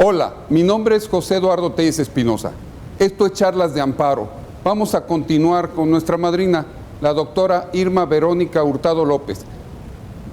Hola, mi nombre es José Eduardo Telles Espinosa. Esto es Charlas de Amparo. Vamos a continuar con nuestra madrina, la doctora Irma Verónica Hurtado López.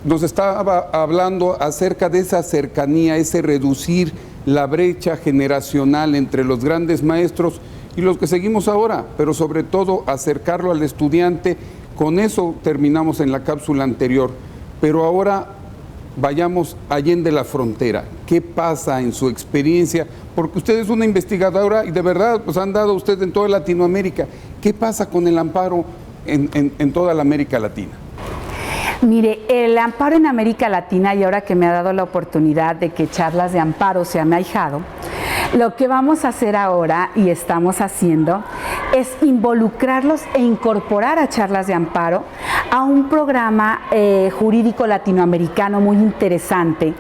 Nos estaba hablando acerca de esa cercanía, ese reducir la brecha generacional entre los grandes maestros y los que seguimos ahora, pero sobre todo acercarlo al estudiante. Con eso terminamos en la cápsula anterior, pero ahora vayamos allende la frontera. ¿Qué pasa en su experiencia? Porque usted es una investigadora y de verdad pues han dado usted en toda Latinoamérica. ¿Qué pasa con el amparo en toda la América Latina? Mire, el amparo en América Latina, y ahora que me ha dado la oportunidad de que Charlas de Amparo se han ahijado, lo que vamos a hacer ahora y estamos haciendo es involucrarlos e incorporar a Charlas de Amparo a un programa jurídico latinoamericano muy interesante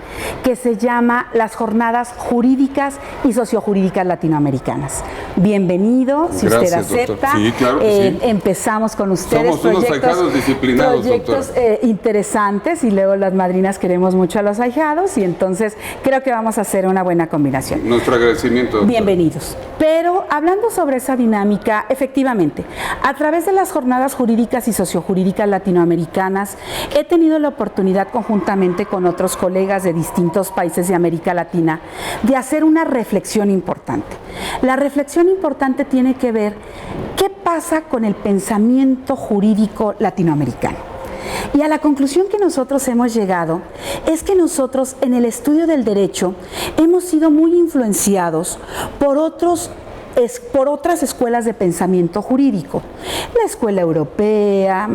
que se llama las Jornadas Jurídicas y Sociojurídicas Latinoamericanas. Bienvenido, si Gracias, usted acepta. Doctor. Sí, claro que sí. Empezamos con ustedes. Somos unos ahijados disciplinados, proyectos interesantes, y luego las madrinas queremos mucho a los ahijados, y entonces creo que vamos a hacer una buena combinación. Nuestro agradecimiento, doctor. Bienvenidos. Pero hablando sobre esa dinámica, efectivamente, a través de las jornadas jurídicas y sociojurídicas latinoamericanas, he tenido la oportunidad conjuntamente con otros colegas de distintos países de América Latina de hacer una reflexión importante. La reflexión importante tiene que ver qué pasa con el pensamiento jurídico latinoamericano. Y a la conclusión que nosotros hemos llegado es que nosotros en el estudio del derecho hemos sido muy influenciados por otras escuelas de pensamiento jurídico, la escuela europea,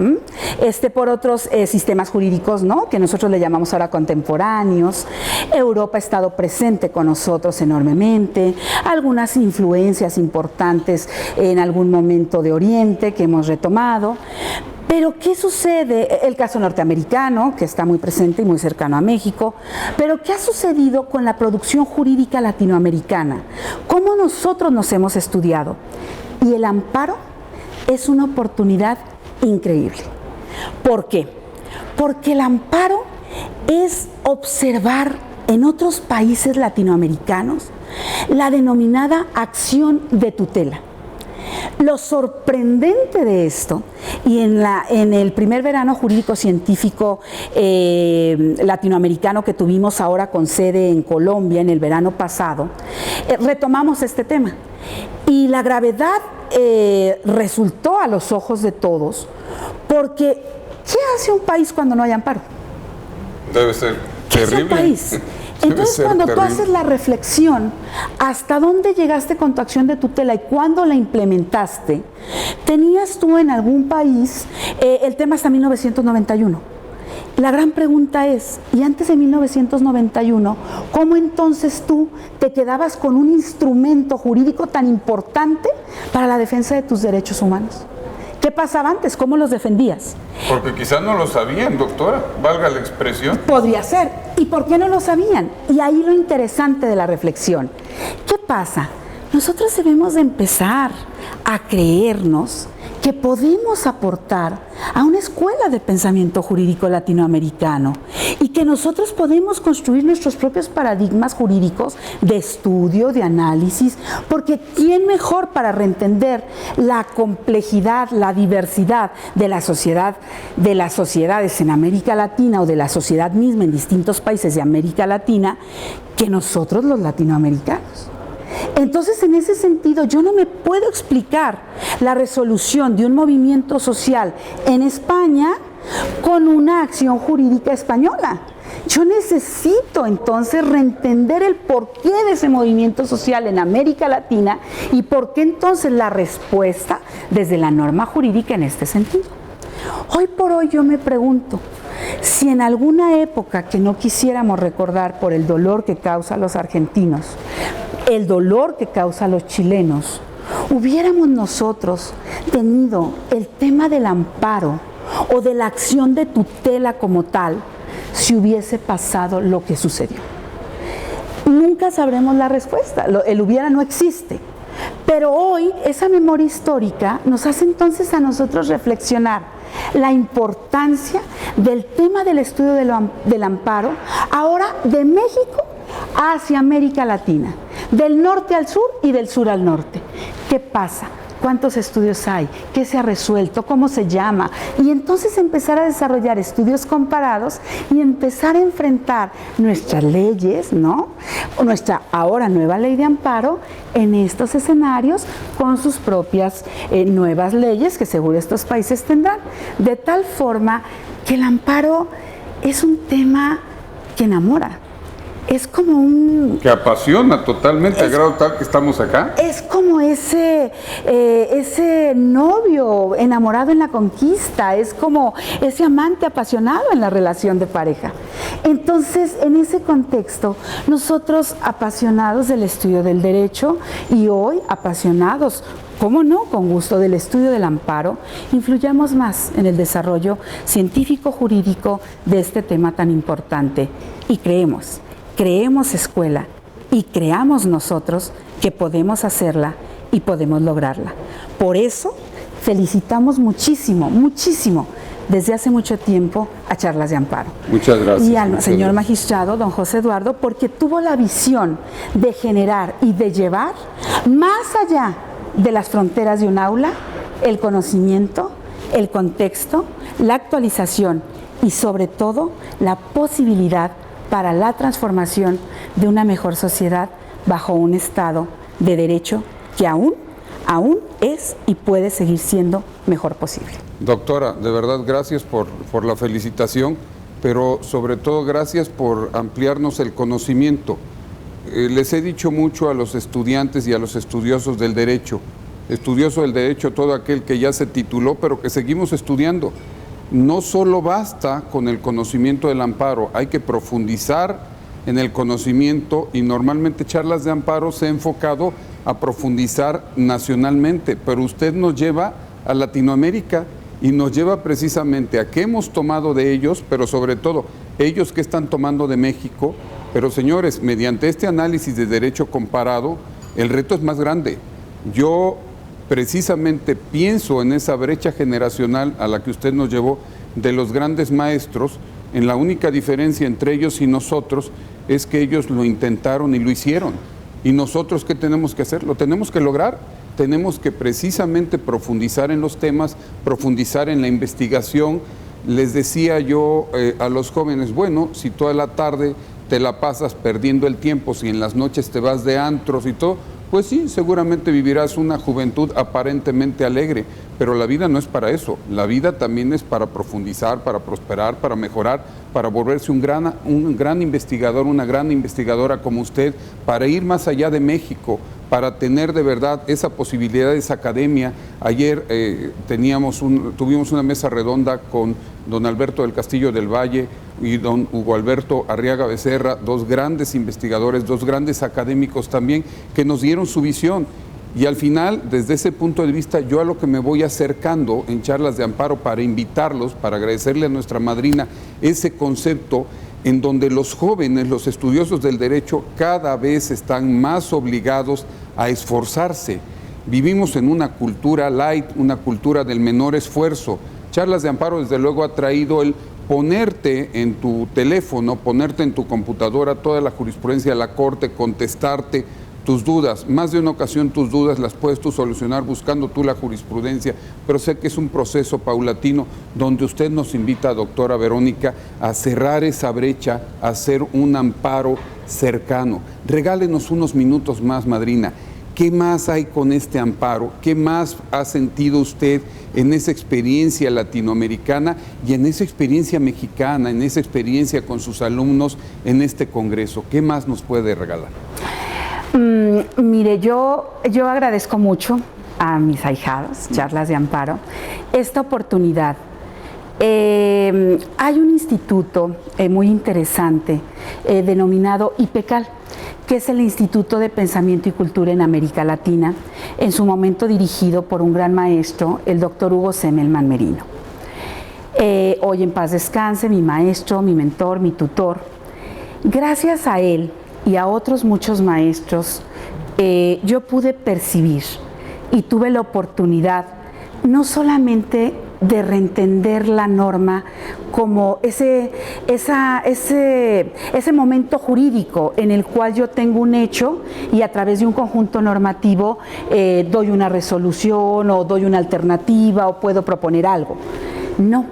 por otros sistemas jurídicos, ¿no?, que nosotros le llamamos ahora contemporáneos. Europa ha estado presente con nosotros enormemente, algunas influencias importantes en algún momento de Oriente que hemos retomado. Pero ¿qué sucede? El caso norteamericano, que está muy presente y muy cercano a México, pero ¿qué ha sucedido con la producción jurídica latinoamericana? ¿Cómo nosotros nos hemos estudiado? Y el amparo es una oportunidad increíble. ¿Por qué? Porque el amparo es observar en otros países latinoamericanos la denominada acción de tutela. Lo sorprendente de esto, y en el primer verano jurídico científico latinoamericano que tuvimos ahora con sede en Colombia en el verano pasado, retomamos este tema. Y la gravedad resultó a los ojos de todos, porque ¿qué hace un país cuando no hay amparo? Debe ser ¿Qué terrible. hace un país? Entonces, cuando tú haces la reflexión, ¿hasta dónde llegaste con tu acción de tutela y cuándo la implementaste? ¿Tenías tú en algún país el tema hasta 1991? La gran pregunta es, ¿y antes de 1991, cómo entonces tú te quedabas con un instrumento jurídico tan importante para la defensa de tus derechos humanos? ¿Qué pasaba antes? ¿Cómo los defendías? Porque quizás no lo sabían, doctora, valga la expresión. Podría ser. ¿Y por qué no lo sabían? Y ahí lo interesante de la reflexión. ¿Qué pasa? Nosotros debemos de empezar a creernos que podemos aportar a una escuela de pensamiento jurídico latinoamericano y que nosotros podemos construir nuestros propios paradigmas jurídicos de estudio, de análisis, porque ¿quién mejor para reentender la complejidad, la diversidad de la sociedad, de las sociedades en América Latina o de la sociedad misma en distintos países de América Latina que nosotros los latinoamericanos? Entonces, en ese sentido, yo no me puedo explicar la resolución de un movimiento social en España con una acción jurídica española. Yo necesito entonces reentender el porqué de ese movimiento social en América Latina y por qué entonces la respuesta desde la norma jurídica en este sentido. Hoy por hoy yo me pregunto, si en alguna época que no quisiéramos recordar por el dolor que causa a los argentinos, el dolor que causa a los chilenos, hubiéramos nosotros tenido el tema del amparo o de la acción de tutela como tal, si hubiese pasado lo que sucedió. Nunca sabremos la respuesta, el hubiera no existe. Pero hoy esa memoria histórica nos hace entonces a nosotros reflexionar la importancia del tema del estudio del amparo, ahora de México hacia América Latina. del norte al sur y del sur al norte. ¿Qué pasa? ¿Cuántos estudios hay? ¿Qué se ha resuelto? ¿Cómo se llama? Y entonces empezar a desarrollar estudios comparados y empezar a enfrentar nuestras leyes, ¿no? O nuestra ahora nueva ley de amparo en estos escenarios con sus propias nuevas leyes que seguro estos países tendrán. De tal forma que el amparo es un tema que enamora. Es como un... Que apasiona totalmente, al grado tal que estamos acá. Es como ese novio enamorado en la conquista, es como ese amante apasionado en la relación de pareja. Entonces, en ese contexto, nosotros apasionados del estudio del derecho y hoy apasionados, ¿cómo no?, con gusto del estudio del amparo, influyamos más en el desarrollo científico-jurídico de este tema tan importante y creemos escuela y creamos nosotros que podemos hacerla y podemos lograrla. Por eso felicitamos muchísimo, muchísimo, desde hace mucho tiempo a Charlas de Amparo. Muchas gracias. Y al señor magistrado, don José Eduardo, porque tuvo la visión de generar y de llevar más allá de las fronteras de un aula el conocimiento, el contexto, la actualización y sobre todo la posibilidad para la transformación de una mejor sociedad bajo un Estado de Derecho que aún es y puede seguir siendo mejor posible. Doctora, de verdad gracias por la felicitación, pero sobre todo gracias por ampliarnos el conocimiento. Les he dicho mucho a los estudiantes y a los estudiosos del derecho, estudioso del derecho todo aquel que ya se tituló, pero que seguimos estudiando. No solo basta con el conocimiento del amparo, hay que profundizar en el conocimiento y normalmente Charlas de Amparo se ha enfocado a profundizar nacionalmente, pero usted nos lleva a Latinoamérica y nos lleva precisamente a qué hemos tomado de ellos, pero sobre todo ellos que están tomando de México. Pero señores, mediante este análisis de derecho comparado, el reto es más grande. Yo precisamente pienso en esa brecha generacional a la que usted nos llevó de los grandes maestros. En la única diferencia entre ellos y nosotros es que ellos lo intentaron y lo hicieron. ¿Y nosotros qué tenemos que hacer? Lo tenemos que lograr. Tenemos que precisamente profundizar en los temas, profundizar en la investigación. Les decía yo a los jóvenes, bueno, si toda la tarde te la pasas perdiendo el tiempo, si en las noches te vas de antros y todo, pues sí, seguramente vivirás una juventud aparentemente alegre, pero la vida no es para eso. La vida también es para profundizar, para prosperar, para mejorar, para volverse un gran investigador, una gran investigadora como usted, para ir más allá de México, para tener de verdad esa posibilidad de esa academia. Ayer tuvimos una mesa redonda con don Alberto del Castillo del Valle y don Hugo Alberto Arriaga Becerra, dos grandes investigadores, dos grandes académicos también, que nos dieron su visión. Y al final, desde ese punto de vista, yo a lo que me voy acercando en Charlas de Amparo para invitarlos, para agradecerle a nuestra madrina ese concepto en donde los jóvenes, los estudiosos del derecho, cada vez están más obligados a esforzarse. Vivimos en una cultura light, una cultura del menor esfuerzo. Charlas de Amparo, desde luego, ha traído el ponerte en tu teléfono, ponerte en tu computadora toda la jurisprudencia de la Corte, contestarte tus dudas. Más de una ocasión tus dudas las puedes tú solucionar buscando tú la jurisprudencia, pero sé que es un proceso paulatino donde usted nos invita, doctora Verónica, a cerrar esa brecha, a hacer un amparo cercano. Regálenos unos minutos más, madrina. ¿Qué más hay con este amparo? ¿Qué más ha sentido usted en esa experiencia latinoamericana y en esa experiencia mexicana, en esa experiencia con sus alumnos en este congreso? ¿Qué más nos puede regalar? Mire, yo agradezco mucho a mis ahijados, Charlas de Amparo, esta oportunidad. Hay un instituto muy interesante denominado IPECAL, que es el Instituto de Pensamiento y Cultura en América Latina, en su momento dirigido por un gran maestro, el doctor Hugo Semelman Merino. Hoy en paz descanse, mi maestro, mi mentor, mi tutor. Gracias a él y a otros muchos maestros, yo pude percibir y tuve la oportunidad no solamente de reentender la norma como ese momento jurídico en el cual yo tengo un hecho y a través de un conjunto normativo doy una resolución o doy una alternativa o puedo proponer algo. No,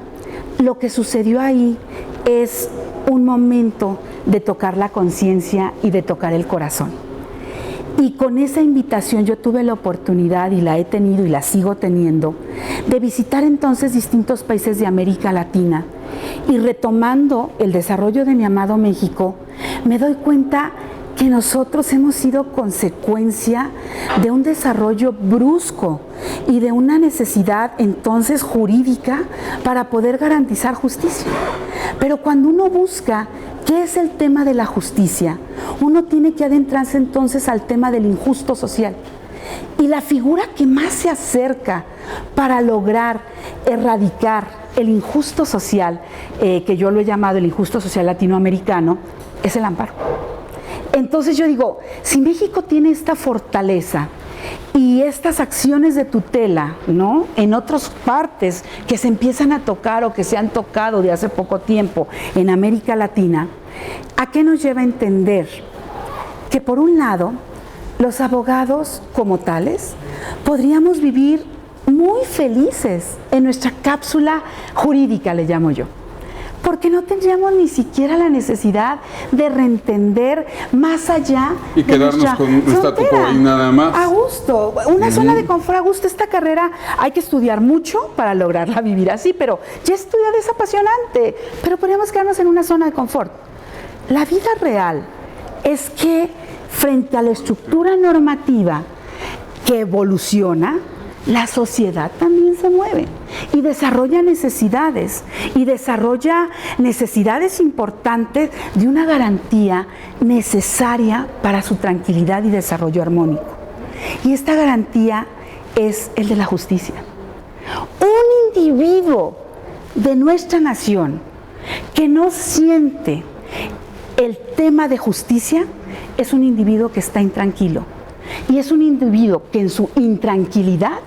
lo que sucedió ahí es un momento de tocar la conciencia y de tocar el corazón. Y con esa invitación yo tuve la oportunidad, y la he tenido y la sigo teniendo, de visitar entonces distintos países de América Latina. Y retomando el desarrollo de mi amado México, me doy cuenta que nosotros hemos sido consecuencia de un desarrollo brusco y de una necesidad entonces jurídica para poder garantizar justicia. Pero cuando uno busca qué es el tema de la justicia, uno tiene que adentrarse entonces al tema del injusto social. Y la figura que más se acerca para lograr erradicar el injusto social, que yo lo he llamado el injusto social latinoamericano, es el amparo. Entonces yo digo, si México tiene esta fortaleza y estas acciones de tutela, ¿no?, en otras partes que se empiezan a tocar o que se han tocado de hace poco tiempo en América Latina, ¿a qué nos lleva a entender? Que por un lado, los abogados como tales podríamos vivir muy felices en nuestra cápsula jurídica, le llamo yo. Porque no tendríamos ni siquiera la necesidad de reentender más allá y quedarnos con un statu quo y nada más. A gusto, una zona de confort a gusto. Esta carrera hay que estudiar mucho para lograrla vivir así, pero ya estudiar es apasionante, pero podríamos quedarnos en una zona de confort. La vida real es que frente a la estructura normativa que evoluciona, la sociedad también se mueve y desarrolla necesidades importantes de una garantía necesaria para su tranquilidad y desarrollo armónico. Y esta garantía es el de la justicia. Un individuo de nuestra nación que no siente el tema de justicia es un individuo que está intranquilo y es un individuo que en su intranquilidad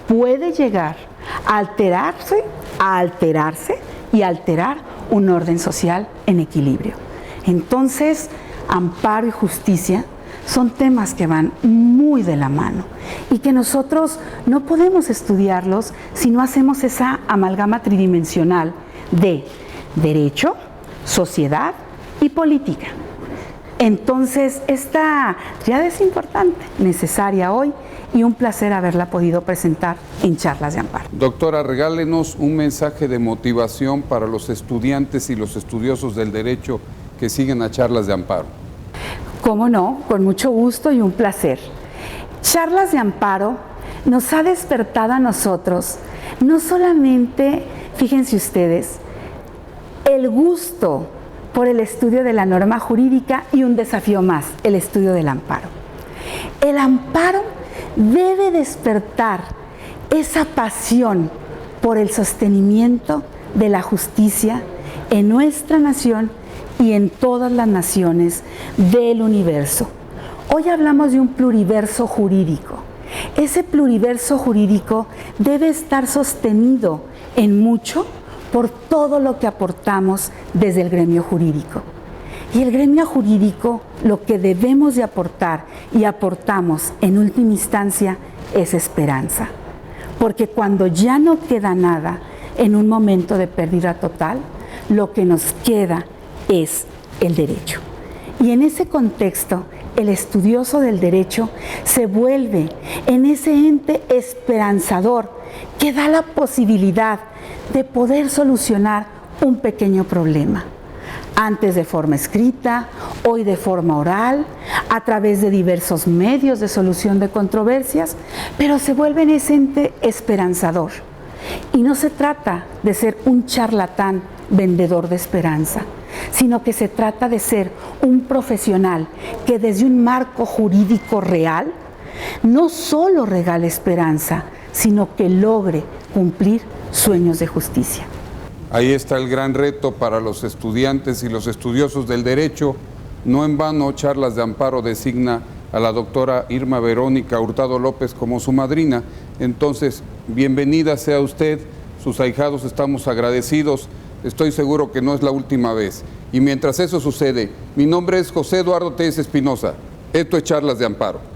puede llegar a alterarse y alterar un orden social en equilibrio. Entonces, amparo y justicia son temas que van muy de la mano y que nosotros no podemos estudiarlos si no hacemos esa amalgama tridimensional de derecho, sociedad y política. Entonces, esta triada es importante, necesaria hoy, y un placer haberla podido presentar en Charlas de Amparo. Doctora, regálenos un mensaje de motivación para los estudiantes y los estudiosos del derecho que siguen a Charlas de Amparo. Cómo no, con mucho gusto y un placer. Charlas de Amparo nos ha despertado a nosotros, no solamente, fíjense ustedes, el gusto por el estudio de la norma jurídica y un desafío más, el estudio del amparo. El amparo debe despertar esa pasión por el sostenimiento de la justicia en nuestra nación y en todas las naciones del universo. Hoy hablamos de un pluriverso jurídico. Ese pluriverso jurídico debe estar sostenido en mucho por todo lo que aportamos desde el gremio jurídico. Y el gremio jurídico lo que debemos de aportar y aportamos en última instancia es esperanza. Porque cuando ya no queda nada en un momento de pérdida total, lo que nos queda es el derecho. Y en ese contexto, el estudioso del derecho se vuelve en ese ente esperanzador que da la posibilidad de poder solucionar un pequeño problema. Antes de forma escrita, hoy de forma oral, a través de diversos medios de solución de controversias, pero se vuelve en ese ente esperanzador. Y no se trata de ser un charlatán vendedor de esperanza, sino que se trata de ser un profesional que desde un marco jurídico real no solo regale esperanza, sino que logre cumplir sueños de justicia. Ahí está el gran reto para los estudiantes y los estudiosos del derecho. No en vano, Charlas de Amparo designa a la doctora Irma Verónica Hurtado López como su madrina. Entonces, bienvenida sea usted, sus ahijados estamos agradecidos. Estoy seguro que no es la última vez. Y mientras eso sucede, mi nombre es José Eduardo Telles Espinosa. Esto es Charlas de Amparo.